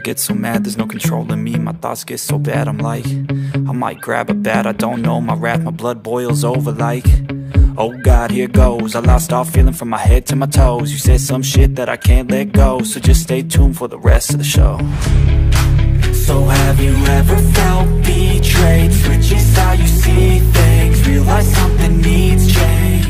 I get so mad, there's no controlling me. My thoughts get so bad, I'm like, I might grab a bat, I don't know. My wrath, my blood boils over like, oh God, here goes. I lost all feeling from my head to my toes. You said some shit that I can't let go, so just stay tuned for the rest of the show. So have you ever felt betrayed? Switches how you see things, realize something needs change.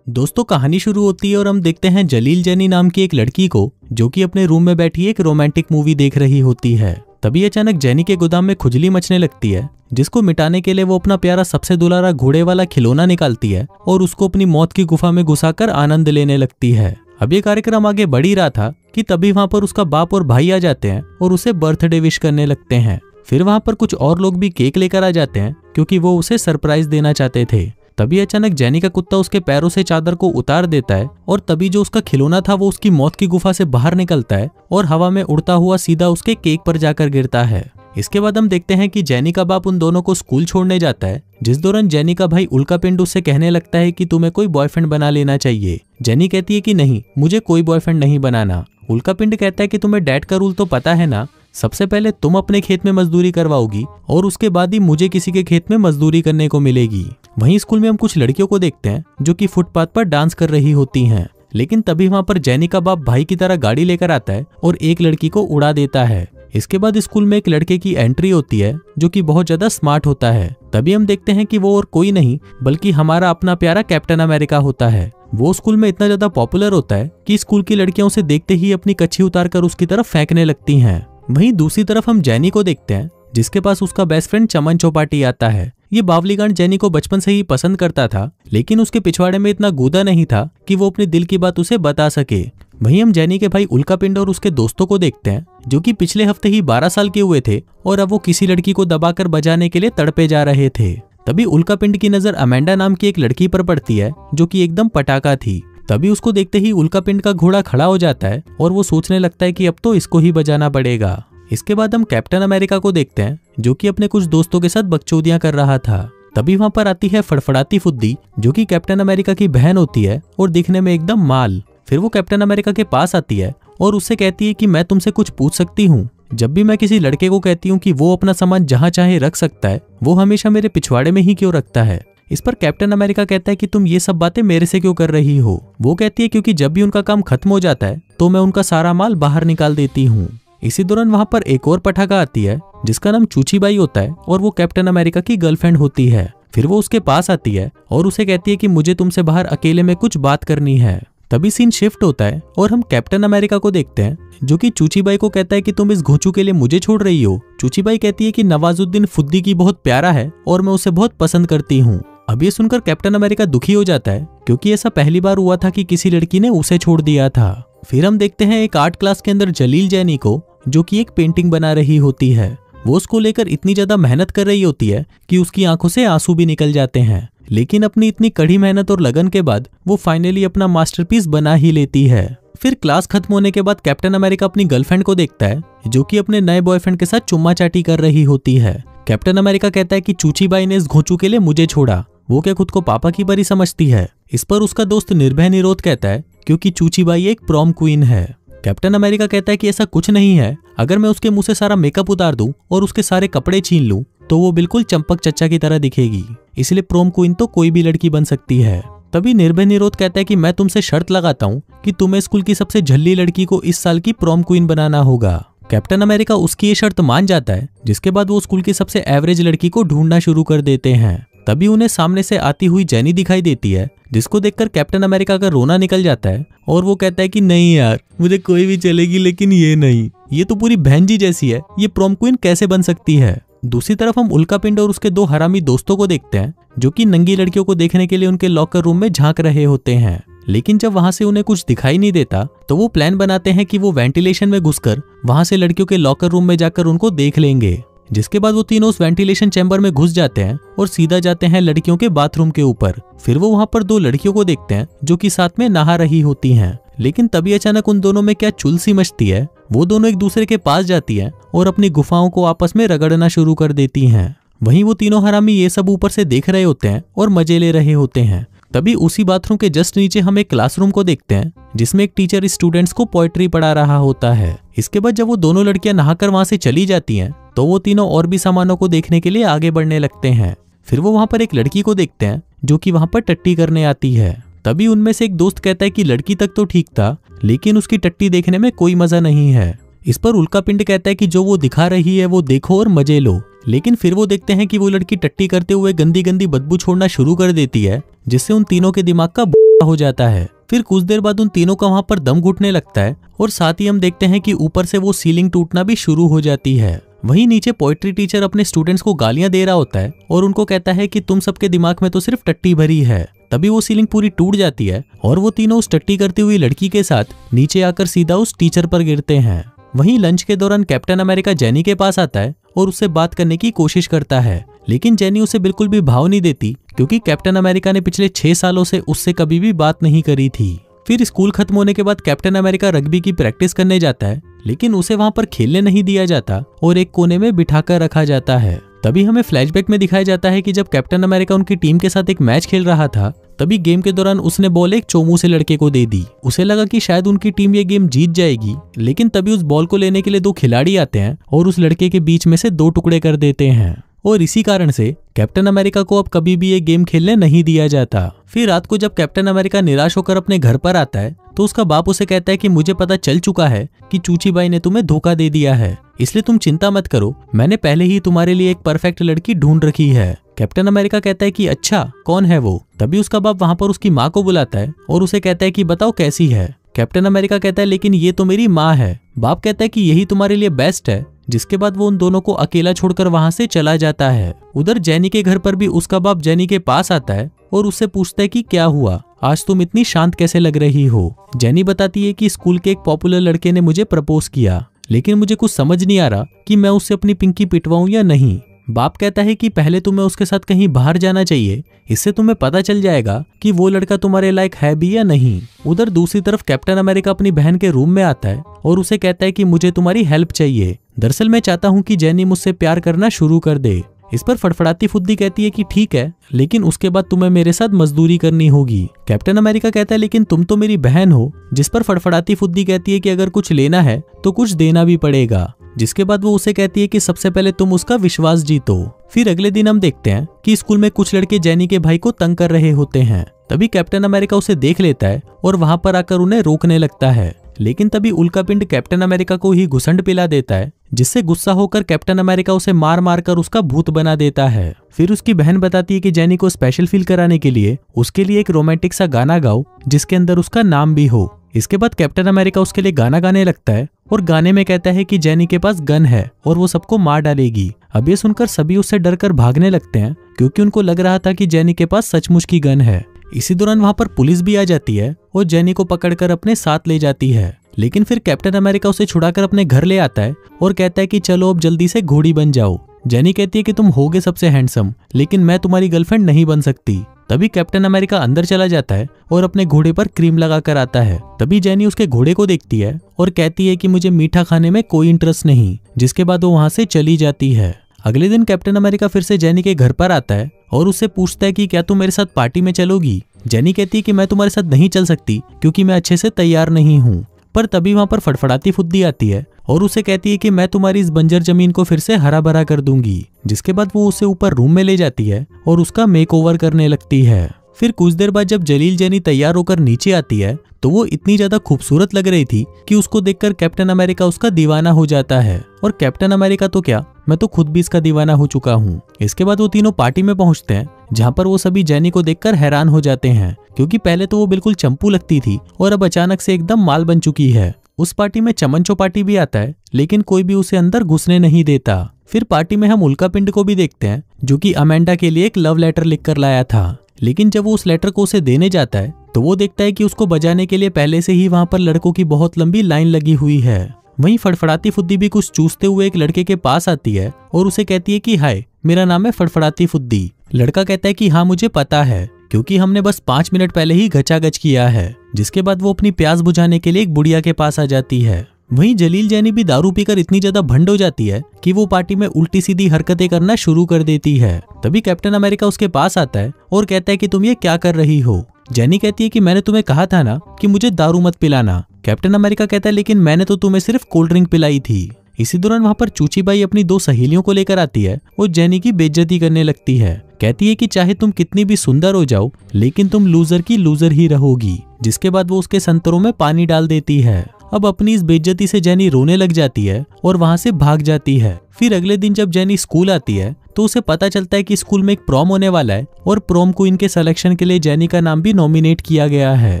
दोस्तों कहानी शुरू होती है और हम देखते हैं जलील जैनी नाम की एक लड़की को जो कि अपने रूम में बैठी एक रोमांटिक मूवी देख रही होती है। तभी अचानक जैनी के गोदाम में खुजली मचने लगती है, जिसको मिटाने के लिए वो अपना प्यारा सबसे दुलारा घोड़े वाला खिलौना निकालती है और उसको अपनी मौत की गुफा में घुसाकर आनंद लेने लगती है। अब ये कार्यक्रम आगे बढ़ ही रहा था कि तभी वहां पर उसका बाप और भाई आ जाते हैं और उसे बर्थडे विश करने लगते हैं। फिर वहां पर कुछ और लोग भी केक लेकर आ जाते हैं क्योंकि वो उसे सरप्राइज देना चाहते थे। तभी अचानक जैनी का कुत्ता उसके पैरों से चादर को उतार देता है और तभी जो उसका खिलौना था वो उसकी मौत की गुफा से बाहर निकलता है और हवा में उड़ता हुआ सीधा उसके केक पर जाकर गिरता है। इसके बाद हम देखते हैं कि जैनी का बाप उन दोनों को स्कूल छोड़ने जाता है, जिस दौरान जैनी का भाई उल्कापिंड उससे कहने लगता है कि तुम्हें कोई बॉयफ्रेंड बना लेना चाहिए। जैनी कहती है कि नहीं, मुझे कोई बॉयफ्रेंड नहीं बनाना। उल्कापिंड कहता है कि तुम्हें डैड का रूल तो पता है ना, सबसे पहले तुम अपने खेत में मजदूरी करवाओगी और उसके बाद ही मुझे किसी के खेत में मजदूरी करने को मिलेगी। वहीं स्कूल में हम कुछ लड़कियों को देखते हैं जो कि फुटपाथ पर डांस कर रही होती हैं, लेकिन तभी वहां पर जैनी का बाप भाई की तरह गाड़ी लेकर आता है और एक लड़की को उड़ा देता है। इसके बाद स्कूल में एक लड़के की एंट्री होती है जो कि बहुत ज्यादा स्मार्ट होता है। तभी हम देखते हैं कि वो और कोई नहीं बल्कि हमारा अपना प्यारा कैप्टन अमेरिका होता है। वो स्कूल में इतना ज्यादा पॉपुलर होता है कि स्कूल की लड़कियां उसे देखते ही अपनी कच्छी उतारकर उसकी तरफ फेंकने लगती हैं। वहीं दूसरी तरफ हम जैनी को देखते हैं जिसके पास उसका बेस्ट फ्रेंड चमन चौपाटी आता है। ये बावलीगांड जैनी को बचपन से ही पसंद करता था, लेकिन उसके पिछवाड़े में इतना गूदा नहीं था कि वो अपने दिल की बात उसे बता सके। वहीं हम जैनी के भाई उल्कापिंड और उसके दोस्तों को देखते हैं जो कि पिछले हफ्ते ही 12 साल के हुए थे और अब वो किसी लड़की को दबाकर बजाने के लिए तड़पे जा रहे थे। तभी उल्कापिंड की नजर अमेंडा नाम की एक लड़की पर पड़ती है जो कि एकदम पटाखा थी। तभी उसको देखते ही उल्कापिंड का घोड़ा खड़ा हो जाता है और वो सोचने लगता है कि अब तो इसको ही बजाना पड़ेगा। इसके बाद हम कैप्टन अमेरिका को देखते हैं जो कि अपने कुछ दोस्तों के साथ बकचोदियां कर रहा था। तभी वहां पर आती है फड़फड़ाती फुद्दी जो कि कैप्टन अमेरिका की बहन होती है और दिखने में एकदम माल। फिर वो कैप्टन अमेरिका के पास आती है और उससे कहती है कि मैं तुमसे कुछ पूछ सकती हूँ। जब भी मैं किसी लड़के को कहती हूँ कि वो अपना सामान जहाँ चाहे रख सकता है, वो हमेशा मेरे पिछवाड़े में ही क्यों रखता है। इस पर कैप्टन अमेरिका कहता है कि तुम ये सब बातें मेरे से क्यों कर रही हो। वो कहती है क्योंकि जब भी उनका काम खत्म हो जाता है तो मैं उनका सारा माल बाहर निकाल देती हूँ। इसी दौरान वहां पर एक और पटाखा आती है जिसका नाम चूचीबाई होता है और वो कैप्टन अमेरिका की गर्लफ्रेंड होती है। फिर वो उसके पास आती है और उसे कहती है कि मुझे तुमसे बाहर अकेले में कुछ बात करनी है। तभी सीन शिफ्ट होता है और हम कैप्टन अमेरिका को देखते हैं जो कि चूचीबाई को कहता है कि तुम इस घोंचू के लिए मुझे छोड़ रही हो। चूचीबाई कहती है कि नवाजुद्दीन फुद्दी की बहुत प्यारा है और मैं उसे बहुत पसंद करती हूँ। अब ये सुनकर कैप्टन अमेरिका दुखी हो जाता है क्योंकि ऐसा पहली बार हुआ था कि किसी लड़की ने उसे छोड़ दिया था। फिर हम देखते हैं एक आर्ट क्लास के अंदर जलील जैनी को जो कि एक पेंटिंग बना रही होती है। वो उसको लेकर इतनी ज्यादा मेहनत कर रही होती है कि उसकी आंखों से आंसू भी निकल जाते हैं, लेकिन अपनी इतनी कड़ी मेहनत और लगन के बाद वो फाइनली अपना मास्टरपीस बना ही लेती है। फिर क्लास खत्म होने के बाद कैप्टन अमेरिका अपनी गर्लफ्रेंड को देखता है जो कि अपने नए बॉयफ्रेंड के साथ चुम्मा चाटी कर रही होती है। कैप्टन अमेरिका कहता है कि चूचीबाई ने इस घोंचू के लिए मुझे छोड़ा, वो क्या खुद को पापा की परी समझती है। इस पर उसका दोस्त निर्भय निरोध कहता है क्योंकि चूचीबाई एक प्रॉम क्वीन है। कैप्टन अमेरिका कहता है कि ऐसा कुछ नहीं है, अगर मैं उसके मुंह से सारा मेकअप उतार दूं और उसके सारे कपड़े छीन लूं तो वो बिल्कुल चंपक चच्चा की तरह दिखेगी, इसलिए प्रोम क्वीन तो कोई भी लड़की बन सकती है। तभी निर्भय निरोध कहता है कि मैं तुमसे शर्त लगाता हूँ कि तुम्हें स्कूल की सबसे झल्ली लड़की को इस साल की प्रोम क्वीन बनाना होगा। कैप्टन अमेरिका उसकी ये शर्त मान जाता है, जिसके बाद वो स्कूल की सबसे एवरेज लड़की को ढूंढना शुरू कर देते हैं। तभी उन्हें सामने से आती हुई जैनी दिखाई देती है, जिसको देखकर कैप्टन अमेरिका का रोना निकल जाता है और वो कहता है कि नहीं यार, मुझे कोई भी चलेगी लेकिन ये नहीं, ये तो पूरी बहन जी जैसी है, ये प्रोम क्वीन कैसे बन सकती है। दूसरी तरफ हम उल्कापिंड और उसके 2 हरामी दोस्तों को देखते हैं जो कि नंगी लड़कियों को देखने के लिए उनके लॉकर रूम में झांक रहे होते हैं, लेकिन जब वहां से उन्हें कुछ दिखाई नहीं देता तो वो प्लान बनाते हैं कि वो वेंटिलेशन में घुसकर वहां से लड़कियों के लॉकर रूम में जाकर उनको देख लेंगे। जिसके बाद वो तीनों उस वेंटिलेशन चैम्बर में घुस जाते हैं और सीधा जाते हैं लड़कियों के बाथरूम के ऊपर। फिर वो वहां पर 2 लड़कियों को देखते हैं जो कि साथ में नहा रही होती हैं, लेकिन तभी अचानक उन दोनों में क्या चुलसी मचती है। वो दोनों एक दूसरे के पास जाती हैं और अपनी गुफाओं को आपस में रगड़ना शुरू कर देती हैं। वहीं वो तीनों हरामी ये सब ऊपर से देख रहे होते हैं और मजे ले रहे होते हैं। तभी उसी बाथरूम के जस्ट नीचे हम एक क्लासरूम को देखते हैं जिसमें एक टीचर स्टूडेंट्स को पोएट्री पढ़ा रहा होता है। इसके बाद जब वो दोनों लड़कियां नहाकर वहां से चली जाती हैं तो वो तीनों और भी सामानों को देखने के लिए आगे बढ़ने लगते हैं। फिर वो वहां पर एक लड़की को देखते हैं जो कि वहां पर टट्टी करने आती है। तभी उनमें से एक दोस्त कहता है कि लड़की तक तो ठीक था लेकिन उसकी टट्टी देखने में कोई मजा नहीं है। इस पर उल्का पिंड कहता है कि जो वो दिखा रही है वो देखो और मजे लो। लेकिन फिर वो देखते हैं कि वो लड़की टट्टी करते हुए गंदी गंदी बदबू छोड़ना शुरू कर देती है जिससे उन तीनों के दिमाग का हो जाता है। फिर कुछ देर बाद उन तीनों का वहां पर दम घुटने लगता है और साथ ही हम देखते हैं कि ऊपर से वो सीलिंग टूटना भी शुरू हो जाती है। वहीं नीचे पोएट्री टीचर अपने स्टूडेंट्स को गालियां दे रहा होता है और उनको कहता है कि तुम सबके दिमाग में तो सिर्फ टट्टी भरी है। तभी वो सीलिंग पूरी टूट जाती है और वो तीनों उस टट्टी करती हुई लड़की के साथ नीचे आकर सीधा उस टीचर पर गिरते हैं। वहीं लंच के दौरान कैप्टन अमेरिका जेनी के पास आता है और उससे बात करने की कोशिश करता है, लेकिन जेनी उसे बिल्कुल भी भाव नहीं देती क्योंकि कैप्टन अमेरिका ने पिछले 6 सालों से उससे कभी भी बात नहीं करी थी। फिर स्कूल खत्म होने के बाद कैप्टन अमेरिका रग्बी की प्रैक्टिस करने जाता है लेकिन उसे वहां पर खेलने नहीं दिया जाता और एक कोने में बिठाकर रखा जाता है। तभी हमें फ्लैशबैक में दिखाया जाता है कि जब कैप्टन अमेरिका उनकी टीम के साथ एक मैच खेल रहा था तभी गेम के दौरान उसने बॉल एक चोमू से लड़के को दे दी। उसे लगा कि शायद उनकी टीम ये गेम जीत जाएगी, लेकिन तभी उस बॉल को लेने के लिए 2 खिलाड़ी आते हैं और उस लड़के के बीच में से 2 टुकड़े कर देते हैं और इसी कारण से कैप्टन अमेरिका को अब कभी भी ये गेम खेलने नहीं दिया जाता। फिर रात को जब कैप्टन अमेरिका निराश होकर अपने घर पर आता है तो उसका बाप उसे कहता है कि मुझे पता चल चुका है कि चूची बाई ने तुम्हें धोखा दे दिया है, इसलिए तुम चिंता मत करो, मैंने पहले ही तुम्हारे लिए एक परफेक्ट लड़की ढूंढ रखी है। कैप्टन अमेरिका कहता है कि अच्छा, कौन है वो? तभी उसका बाप वहां पर उसकी माँ को बुलाता है और उसे कहता है कि बताओ कैसी है। कैप्टन अमेरिका कहता है लेकिन ये तो मेरी माँ है। बाप कहता है कि यही तुम्हारे लिए बेस्ट है। जिसके बाद वो उन दोनों को अकेला छोड़कर वहां से चला जाता है। उधर जेनी के घर पर भी उसका बाप जेनी के पास आता है और उससे पूछता है कि क्या हुआ, आज तुम इतनी शांत कैसे लग रही हो। जेनी बताती है कि स्कूल के एक पॉपुलर लड़के ने मुझे प्रपोज किया, लेकिन मुझे कुछ समझ नहीं आ रहा कि मैं उससे अपनी पिंकी पिटवाऊं या नहीं। बाप कहता है कि पहले तुम्हें उसके साथ कहीं बाहर जाना चाहिए, इससे तुम्हें पता चल जाएगा कि वो लड़का तुम्हारे लायक है भी या नहीं। उधर दूसरी तरफ कैप्टन अमेरिका अपनी बहन के रूम में आता है और उसे कहता है कि मुझे तुम्हारी हेल्प चाहिए। दरअसल मैं चाहता हूँ कि जेनी मुझसे प्यार करना शुरू कर दे। इस पर फड़फड़ाती फुद्दी कहती है कि ठीक है, लेकिन उसके बाद तुम्हें मेरे साथ मजदूरी करनी होगी। कैप्टन अमेरिका कहता है लेकिन तुम तो मेरी बहन हो। जिस पर फड़फड़ाती फुद्दी कहती है कि अगर कुछ लेना है तो कुछ देना भी पड़ेगा। जिसके बाद वो उसे कहती है कि सबसे पहले तुम उसका विश्वास जीतो। फिर अगले दिन हम देखते हैं कि स्कूल में कुछ लड़के जेनी के भाई को तंग कर रहे होते हैं। तभी कैप्टन अमेरिका उसे देख लेता है और वहां पर आकर उन्हें रोकने लगता है, लेकिन तभी उल्का पिंड कैप्टन अमेरिका को ही घुसंड पिला देता है, जिससे गुस्सा होकर कैप्टन अमेरिका उसे मार मार कर उसका भूत बना देता है। फिर उसकी बहन बताती है कि जेनी को स्पेशल फील कराने के लिए उसके लिए एक रोमांटिक सा गाना गाओ जिसके अंदर उसका नाम भी हो। इसके बाद कैप्टन अमेरिका उसके लिए गाना गाने लगता है और गाने में कहता है कि जेनी के पास गन है और वो सबको मार डालेगी। अब ये सुनकर सभी उससे डरकर भागने लगते हैं क्योंकि उनको लग रहा था कि जेनी के पास सचमुच की गन है। इसी दौरान वहां पर पुलिस भी आ जाती है और जेनी को पकड़कर अपने साथ ले जाती है, लेकिन फिर कैप्टन अमेरिका उसे छुड़ाकर अपने घर ले आता है और कहता है कि चलो अब जल्दी से घोड़ी बन जाओ। जेनी कहती है कि तुम होगे सबसे हैंडसम, लेकिन मैं तुम्हारी गर्लफ्रेंड नहीं बन सकती। तभी कैप्टन अमेरिका अंदर चला जाता है और अपने घोड़े पर क्रीम लगाकर आता है। तभी जेनी उसके घोड़े को देखती है और कहती है कि मुझे मीठा खाने में कोई इंटरेस्ट नहीं। जिसके बाद वो वहां से चली जाती है। अगले दिन कैप्टन अमेरिका फिर से जेनी के घर पर आता है और उससे पूछता है कि क्या तुम मेरे साथ पार्टी में चलोगी। जेनी कहती है कि मैं तुम्हारे साथ नहीं चल सकती क्योंकि मैं अच्छे से तैयार नहीं हूँ। पर तभी वहां पर फड़फड़ाती फुद्दी आती है और उसे कहती है कि मैं तुम्हारी इस बंजर जमीन को फिर से हरा भरा कर दूंगी। जिसके बाद वो उसे ऊपर रूम में ले जाती है और उसका मेकओवर करने लगती है। फिर कुछ देर बाद जब जलील जेनी तैयार होकर नीचे आती है तो वो इतनी ज्यादा खूबसूरत लग रही थी कि उसको देखकर कैप्टन अमेरिका उसका दीवाना हो जाता है। और कैप्टन अमेरिका तो क्या, मैं तो खुद भी इसका दीवाना हो चुका हूँ। इसके बाद वो तीनों पार्टी में पहुंचते हैं जहाँ पर वो सभी जेनी को देखकर हैरान हो जाते हैं क्योंकि पहले तो वो बिल्कुल चंपू लगती थी और अब अचानक से एकदम माल बन चुकी है। उस पार्टी में चमन चौपाटी भी आता है, लेकिन कोई भी उसे अंदर घुसने नहीं देता। फिर पार्टी में हम उल्का पिंड को भी देखते हैं जो कि अमेंडा के लिए एक लव लेटर लिखकर लाया था, लेकिन जब वो उस लेटर को उसे देने जाता है तो वो देखता है कि उसको बजाने के लिए पहले से ही वहां पर लड़कों की बहुत लंबी लाइन लगी हुई है। वहीं फड़फड़ाती फुद्दी भी कुछ चूसते हुए एक लड़के के पास आती है और उसे कहती है कि हाय, मेरा नाम है फड़फड़ाती फुद्दी। लड़का कहता है कि हाँ मुझे पता है, क्योंकि हमने बस 5 मिनट पहले ही गचागच किया है। जिसके बाद वो अपनी प्यास बुझाने के लिए एक बुढ़िया के पास आ जाती है। वहीं जलील जैनी भी दारू पीकर इतनी ज्यादा भंड हो जाती है कि वो पार्टी में उल्टी सीधी हरकतें करना शुरू कर देती है। तभी कैप्टन अमेरिका उसके पास आता है और कहता है कि तुम ये क्या कर रही हो। जैनी कहती है कि मैंने तुम्हें कहा था ना कि मुझे दारू मत पिलाना। कैप्टन अमेरिका कहता है लेकिन मैंने तो तुम्हें सिर्फ कोल्ड ड्रिंक पिलाई थी। इसी दौरान वहां पर चूची बाई अपनी 2 सहेलियों को लेकर आती है और जैनी की बेइज्जती करने लगती है। कहती है कि चाहे तुम कितनी भी सुंदर हो जाओ लेकिन तुम लूजर की लूजर ही रहोगी। जिसके बाद वो उसके संतरों में पानी डाल देती है। अब अपनी इस बेइज्जती से जैनी रोने लग जाती है और वहां से भाग जाती है। फिर अगले दिन जब जैनी स्कूल आती है तो उसे पता चलता है कि स्कूल में एक प्रॉम होने वाला है और प्रॉम क्वीन के सिलेक्शन के लिए जैनी का नाम भी नॉमिनेट किया गया है।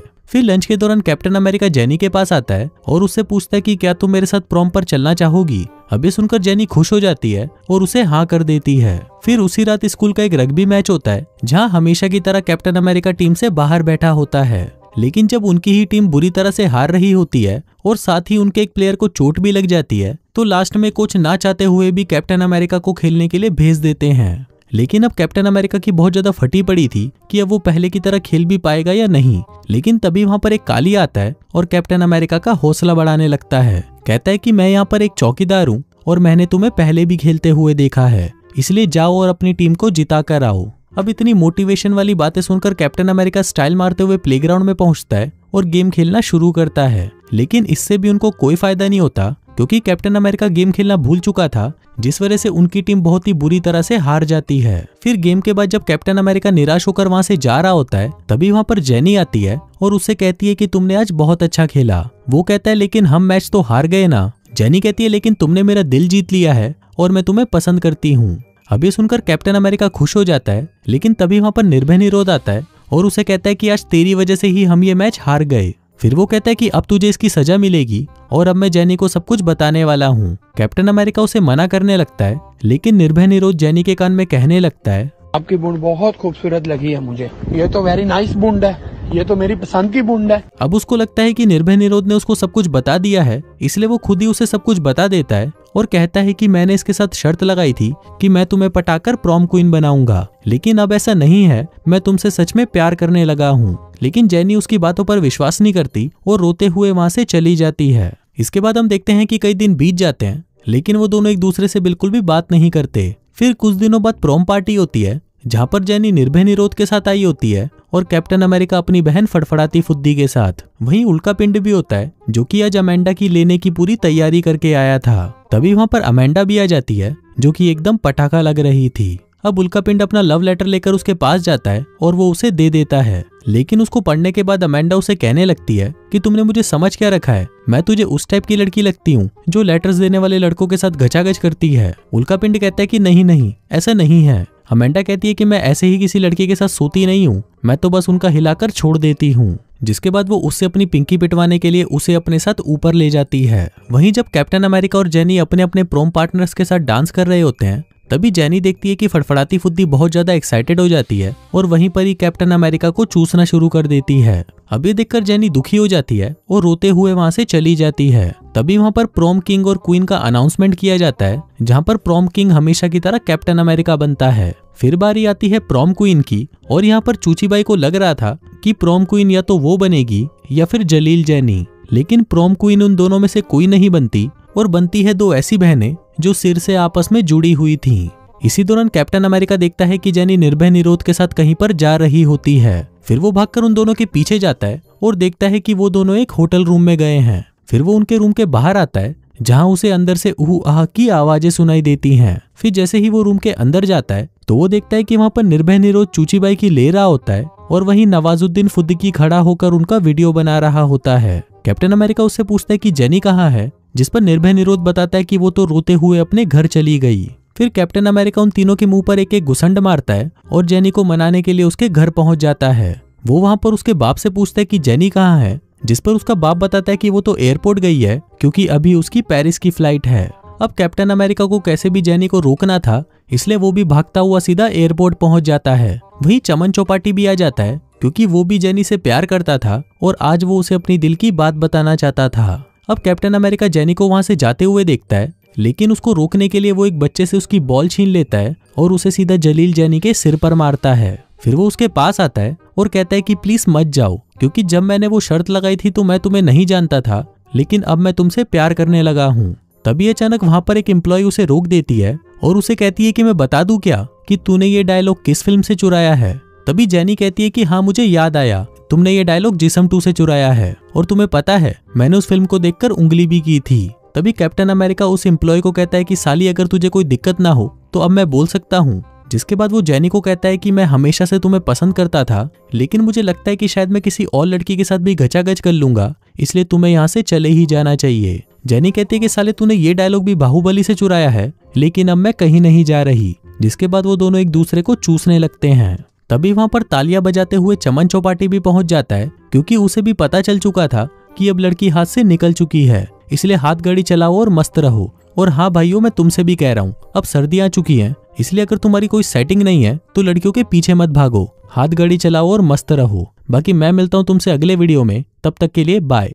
फिर लंच के दौरान कैप्टन अमेरिका जैनी के पास आता है और उससे पूछता है कि क्या तुम मेरे साथ प्रॉम पर चलना चाहोगी। अब ये सुनकर जैनी खुश हो जाती है और उसे हाँ कर देती है। फिर उसी रात स्कूल का एक रग्बी मैच होता है जहाँ हमेशा की तरह कैप्टन अमेरिका टीम से बाहर बैठा होता है। लेकिन जब उनकी ही टीम बुरी तरह से हार रही होती है और साथ ही उनके एक प्लेयर को चोट भी लग जाती है तो लास्ट में कोच ना चाहते हुए भी कैप्टन अमेरिका को खेलने के लिए भेज देते हैं। लेकिन अब कैप्टन अमेरिका की बहुत ज्यादा फटी पड़ी थी कि अब वो पहले की तरह खेल भी पाएगा या नहीं। लेकिन तभी वहां पर एक काली आता है और कैप्टन अमेरिका का हौसला बढ़ाने लगता है। कहता है कि मैं यहाँ पर एक चौकीदार हूँ और मैंने तुम्हें पहले भी खेलते हुए देखा है, इसलिए जाओ और अपनी टीम को जिता कर आओ। अब इतनी मोटिवेशन वाली बातें सुनकर कैप्टन अमेरिका स्टाइल मारते हुए प्लेग्राउंड में पहुंचता है और गेम खेलना शुरू करता है। लेकिन इससे भी उनको कोई फायदा नहीं होता क्योंकि कैप्टन अमेरिका गेम खेलना भूल चुका था, जिस वजह से उनकी टीम बहुत ही बुरी तरह से हार जाती है। फिर गेम के बाद जब कैप्टन अमेरिका निराश होकर वहां से जा रहा होता है तभी वहां पर जैनी आती है और उससे कहती है कि तुमने आज बहुत अच्छा खेला। वो कहता है लेकिन हम मैच तो हार गए ना। जैनी कहती है लेकिन तुमने मेरा दिल जीत लिया है और मैं तुम्हें पसंद करती हूँ। अब ये सुनकर कैप्टन अमेरिका खुश हो जाता है। लेकिन तभी वहां पर निर्भय निरोध आता है और उसे कहता है कि आज तेरी वजह से ही हम ये मैच हार गए। फिर वो कहता है कि अब तुझे इसकी सजा मिलेगी और अब मैं जैनी को सब कुछ बताने वाला हूँ। कैप्टन अमेरिका उसे मना करने लगता है लेकिन निर्भय निरोध जैनी के कान में कहने लगता है आपकी बूंद बहुत खूबसूरत लगी है मुझे, ये तो वेरी नाइस बूंद है, ये तो मेरी पसंद की बूंद है। अब उसको लगता है कि निर्भय निरोध ने उसको सब कुछ बता दिया है, इसलिए वो खुद ही उसे सब कुछ बता देता है और कहता है कि मैंने इसके साथ शर्त लगाई थी कि मैं तुम्हें पटाकर प्रॉम क्वीन बनाऊंगा, लेकिन अब ऐसा नहीं है, मैं तुमसे सच में प्यार करने लगा हूँ। लेकिन जैनी उसकी बातों पर विश्वास नहीं करती और रोते हुए वहां से चली जाती है। इसके बाद हम देखते हैं कि कई दिन बीत जाते हैं लेकिन वो दोनों एक दूसरे से बिल्कुल भी बात नहीं करते। फिर कुछ दिनों बाद प्रॉम पार्टी होती है जहाँ पर जैनी निर्भय निरोध के साथ आई होती है और कैप्टन अमेरिका अपनी बहन फड़फड़ाती फुद्दी के साथ। वहीं उल्का पिंड भी होता है जो कि आज अमेंडा की लेने की पूरी तैयारी करके आया था। तभी वहां पर अमेंडा भी आ जाती है जो कि एकदम पटाखा लग रही थी। अब उल्का पिंड अपना लव लेटर लेकर उसके पास जाता है और वो उसे दे देता है। लेकिन उसको पढ़ने के बाद अमेंडा उसे कहने लगती है कि तुमने मुझे समझ क्या रखा है, मैं तुझे उस टाइप की लड़की लगती हूँ जो लेटर्स देने वाले लड़कों के साथ घचाघच करती है। उल्का पिंड कहता है कि नहीं नहीं, ऐसा नहीं है। अमेंडा कहती है कि मैं ऐसे ही किसी लड़के के साथ सोती नहीं हूँ, मैं तो बस उनका हिलाकर छोड़ देती हूँ। जिसके बाद वो उससे अपनी पिंकी पिटवाने के लिए उसे अपने साथ ऊपर ले जाती है। वहीं जब कैप्टन अमेरिका और जैनी अपने अपने प्रॉम पार्टनर्स के साथ डांस कर रहे होते हैं तभी जैनी देखती है कि फड़फड़ाती फुद्दी बहुत ज्यादा एक्साइटेड हो जाती है और वहीं पर ही कैप्टन अमेरिका को चूसना शुरू कर देती है। अब ये देखकर जैनी दुखी हो जाती है और रोते हुए वहां से चली जाती है। तभी वहां पर प्रॉम किंग और क्वीन का अनाउंसमेंट किया जाता है जहां पर प्रॉम किंग हमेशा की तरह कैप्टन अमेरिका बनता है। फिर बारी आती है प्रॉम क्वीन की और यहाँ पर चूचीबाई को लग रहा था कि प्रॉम क्वीन या तो वो बनेगी या फिर जलील जैनी, लेकिन प्रॉम क्वीन उन दोनों में से कोई नहीं बनती और बनती है दो ऐसी बहनें जो सिर से आपस में जुड़ी हुई थीं। इसी दौरान कैप्टन अमेरिका देखता है कि जैनी निर्भय निरोध के साथ कहीं पर जा रही होती है। फिर वो भागकर उन दोनों के पीछे जाता है और देखता है कि वो दोनों एक होटल रूम में गए हैं। फिर वो उनके रूम के बाहर आता है जहां उसे अंदर से ऊह आह की आवाजें सुनाई देती हैं। फिर जैसे ही वो रूम के अंदर जाता है तो वो देखता है कि वहां पर निर्भय निरोध चूचीबाई की ले रहा होता है और वहीं नवाजुद्दीन फुद्दकी खड़ा होकर उनका वीडियो बना रहा होता है। कैप्टन अमेरिका उससे पूछता है कि जेनी कहाँ है, जिस पर निर्भय निरोध बताता है कि वो तो रोते हुए अपने घर चली गई। फिर कैप्टन अमेरिका उन तीनों के मुंह पर एक एक घुसंड मारता है और जेनी को मनाने के लिए उसके घर पहुंच जाता है। वो वहां पर उसके बाप से पूछता है कि जेनी कहाँ है, जिस पर उसका बाप बताता है कि वो तो एयरपोर्ट गई है क्योंकि अभी उसकी पेरिस की फ्लाइट है। अब कैप्टन अमेरिका को कैसे भी जेनी को रोकना था, इसलिए वो भी भागता हुआ सीधा एयरपोर्ट पहुंच जाता है। वहीं चमन चौपाटी भी आ जाता है क्योंकि वो भी जेनी से प्यार करता था और आज वो उसे अपनी दिल की बात बताना चाहता था। अब कैप्टन अमेरिका जेनी को वहां से जाते हुए देखता है, लेकिन उसको रोकने के लिए वो एक बच्चे से उसकी बॉल छीन लेता है और उसे सीधा जलील जेनी के सिर पर मारता है। फिर वो उसके पास आता है और कहता है कि प्लीज मत जाओ, क्योंकि जब मैंने वो शर्त लगाई थी तो मैं तुम्हें नहीं जानता था, लेकिन अब मैं तुमसे प्यार करने लगा हूँ। तभी अचानक वहाँ पर एक एम्प्लॉय उसे रोक देती है और उसे कहती है कि मैं बता दूं क्या कि तूने ये डायलॉग किस फिल्म से चुराया है। तभी जेनी कहती है कि हाँ मुझे याद आया, तुमने ये डायलॉग जिस्म 2 से चुराया है और तुम्हें पता है मैंने उस फिल्म को देखकर उंगली भी की थी। तभी कैप्टन अमेरिका उस एम्प्लॉय को कहता है कि साली अगर तुझे कोई दिक्कत ना हो तो अब मैं बोल सकता हूँ। जिसके बाद वो जेनी को कहता है कि मैं हमेशा से तुम्हें पसंद करता था, लेकिन मुझे लगता है कि शायद मैं किसी और लड़की के साथ भी घचाघच कर लूंगा, इसलिए तुम्हें यहाँ से चले ही जाना चाहिए। जेनी कहती है कि साले तूने ये डायलॉग भी बाहुबली से चुराया है, लेकिन अब मैं कहीं नहीं जा रही। जिसके बाद वो दोनों एक दूसरे को चूसने लगते हैं। तभी वहां पर तालियां बजाते हुए चमन चौपाटी भी पहुंच जाता है, क्योंकि उसे भी पता चल चुका था कि अब लड़की हाथ से निकल चुकी है, इसलिए हाथ गाड़ी चलाओ और मस्त रहो। और हाँ भाइयों, मैं तुमसे भी कह रहा हूँ, अब सर्दियां आ चुकी हैं, इसलिए अगर तुम्हारी कोई सेटिंग नहीं है तो लड़कियों के पीछे मत भागो, हाथ गाड़ी चलाओ और मस्त रहो। बाकी मैं मिलता हूँ तुमसे अगले वीडियो में, तब तक के लिए बाय।